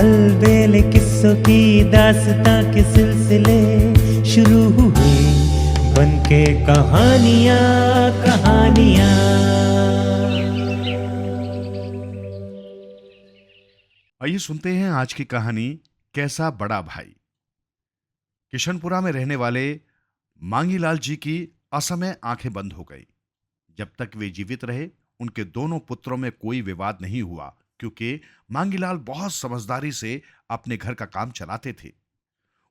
अलबेले किस्सों की दास्तां के सिलसिले शुरू हुए, बनके कहानियां कहानियां। आइए सुनते हैं आज की कहानी कैसा बड़ा भाई। किशनपुरा में रहने वाले मांगीलाल जी की असमय आंखें बंद हो गई। जब तक वे जीवित रहे उनके दोनों पुत्रों में कोई विवाद नहीं हुआ, क्योंकि मांगीलाल बहुत समझदारी से अपने घर का काम चलाते थे।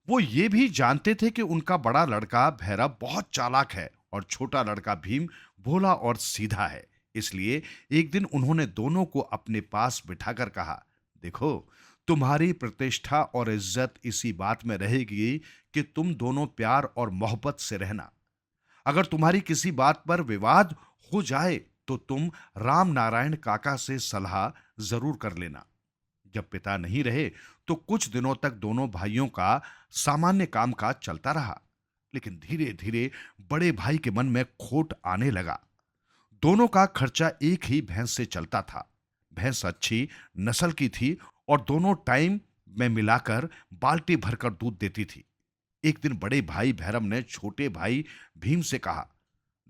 वो ये भी जानते थे कि उनका बड़ा लड़का भैरव बहुत चालाक है और छोटा लड़का भीम भोला और सीधा है। इसलिए एक दिन उन्होंने दोनों को अपने पास बिठाकर कहा, देखो, तुम्हारी प्रतिष्ठा और इज्जत इसी बात में रहेगी कि तुम दोनों प्यार और मोहब्बत से रहना। अगर तुम्हारी किसी बात पर विवाद हो जाए तो तुम राम नारायण काका से सलाह जरूर कर लेना। जब पिता नहीं रहे तो कुछ दिनों तक दोनों भाइयों का सामान्य कामकाज चलता रहा, लेकिन धीरे धीरे बड़े भाई के मन में खोट आने लगा। दोनों का खर्चा एक ही भैंस से चलता था। भैंस अच्छी नस्ल की थी और दोनों टाइम में मिलाकर बाल्टी भरकर दूध देती थी। एक दिन बड़े भाई भैरव ने छोटे भाई भीम से कहा,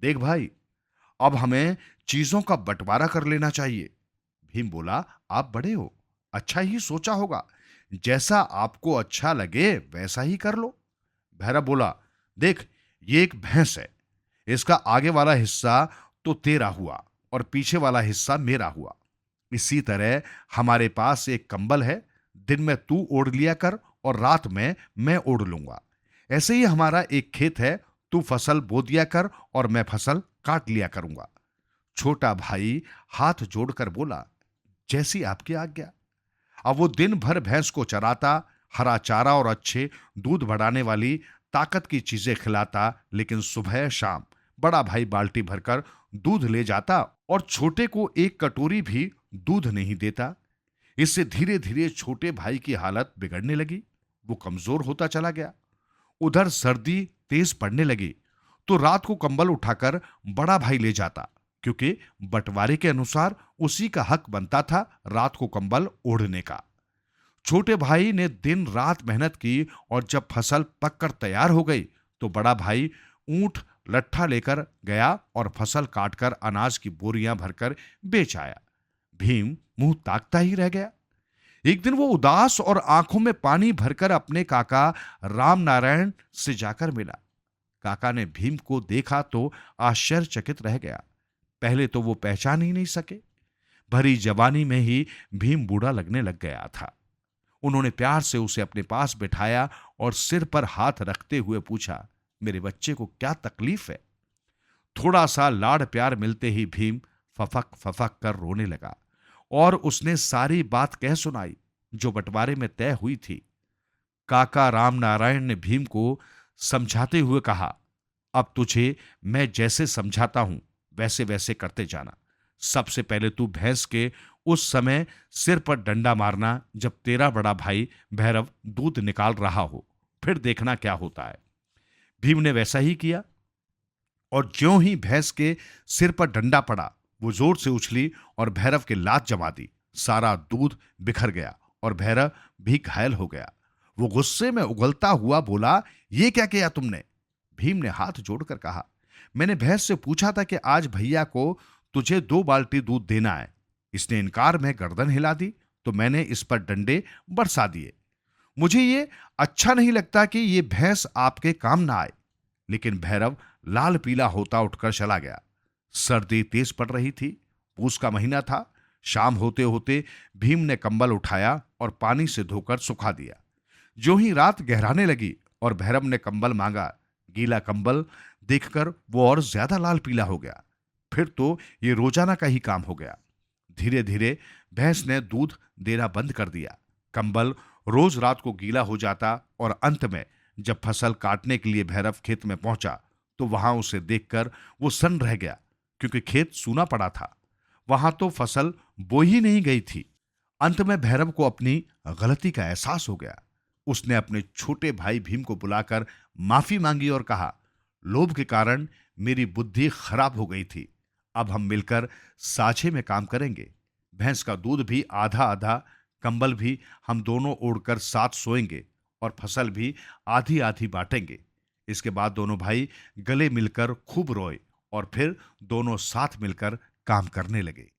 देख भाई, अब हमें चीजों का बंटवारा कर लेना चाहिए। भीम बोला, आप बड़े हो, अच्छा ही सोचा होगा, जैसा आपको अच्छा लगे वैसा ही कर लो। भैरव बोला, देख, ये एक भैंस है, इसका आगे वाला हिस्सा तो तेरा हुआ और पीछे वाला हिस्सा मेरा हुआ। इसी तरह हमारे पास एक कंबल है, दिन में तू ओढ़ लिया कर और रात में मैं ओढ़ लूंगा। ऐसे ही हमारा एक खेत है, तू फसल बो दिया कर और मैं फसल काट लिया करूंगा। छोटा भाई हाथ जोड़कर बोला, जैसी आपकी आज्ञा। अब वो दिन भर भैंस को चराता, हरा चारा और अच्छे दूध बढ़ाने वाली ताकत की चीजें खिलाता, लेकिन सुबह शाम बड़ा भाई बाल्टी भरकर दूध ले जाता और छोटे को एक कटोरी भी दूध नहीं देता। इससे धीरे धीरे छोटे भाई की हालत बिगड़ने लगी, वो कमजोर होता चला गया। उधर सर्दी तेज पड़ने लगी तो रात को कंबल उठाकर बड़ा भाई ले जाता, क्योंकि बंटवारे के अनुसार उसी का हक बनता था रात को कंबल ओढ़ने का। छोटे भाई ने दिन रात मेहनत की और जब फसल पककर तैयार हो गई तो बड़ा भाई ऊंट लट्ठा लेकर गया और फसल काटकर अनाज की बोरियां भरकर बेच आया। भीम मुंह ताकता ही रह गया। एक दिन वो उदास और आंखों में पानी भरकर अपने काका राम नारायण से जाकर मिला। काका ने भीम को देखा तो आश्चर्यचकित रह गया। पहले तो वो पहचान ही नहीं सके। भरी जवानी में ही भीम बूढ़ा लगने लग गया था। उन्होंने प्यार से उसे अपने पास बिठाया और सिर पर हाथ रखते हुए पूछा, मेरे बच्चे को क्या तकलीफ है? थोड़ा सा लाड़ प्यार मिलते ही भीम फफक फफक कर रोने लगा और उसने सारी बात कह सुनाई जो बंटवारे में तय हुई थी। काका राम नारायण ने भीम को समझाते हुए कहा, अब तुझे मैं जैसे समझाता हूं वैसे वैसे करते जाना। सबसे पहले तू भैंस के उस समय सिर पर डंडा मारना जब तेरा बड़ा भाई भैरव दूध निकाल रहा हो, फिर देखना क्या होता है। भीम ने वैसा ही किया और ज्यों ही भैंस के सिर पर डंडा पड़ा वो जोर से उछली और भैरव के लात जमा दी। सारा दूध बिखर गया और भैरव भी घायल हो गया। वो गुस्से में उगलता हुआ बोला, ये क्या किया तुमने? भीम ने हाथ जोड़कर कहा, मैंने भैंस से पूछा था कि आज भैया को तुझे 2 बाल्टी दूध देना है। इसने इनकार में गर्दन हिला दी तो मैंने इस पर डंडे बरसा दिए। मुझे ये अच्छा नहीं लगता कि ये भैंस आपके काम ना आए। लेकिन भैरव लाल पीला होता उठकर चला गया। सर्दी तेज पड़ रही थी, पूस का महीना था। शाम होते होते भीम ने कंबल उठाया और पानी से धोकर सुखा दिया। जो ही रात गहराने लगी और भैरव ने कंबल मांगा, गीला कंबल देखकर वो और ज्यादा लाल पीला हो गया। फिर तो ये रोजाना का ही काम हो गया। धीरे धीरे भैंस ने दूध देना बंद कर दिया। कंबल रोज रात को गीला हो जाता और अंत में जब फसल काटने के लिए भैरव खेत में पहुंचा तो वहां उसे देखकर वो सन्न रह गया, क्योंकि खेत सूना पड़ा था। वहां तो फसल बो ही नहीं गई थी। अंत में भैरव को अपनी गलती का एहसास हो गया। उसने अपने छोटे भाई भीम को बुलाकर माफी मांगी और कहा, लोभ के कारण मेरी बुद्धि खराब हो गई थी। अब हम मिलकर साझे में काम करेंगे। भैंस का दूध भी आधा आधा कंबल भी हम दोनों ओढ़कर साथ सोएंगे और फसल भी आधी आधी बांटेंगे। इसके बाद दोनों भाई गले मिलकर खूब रोए और फिर दोनों साथ मिलकर काम करने लगे।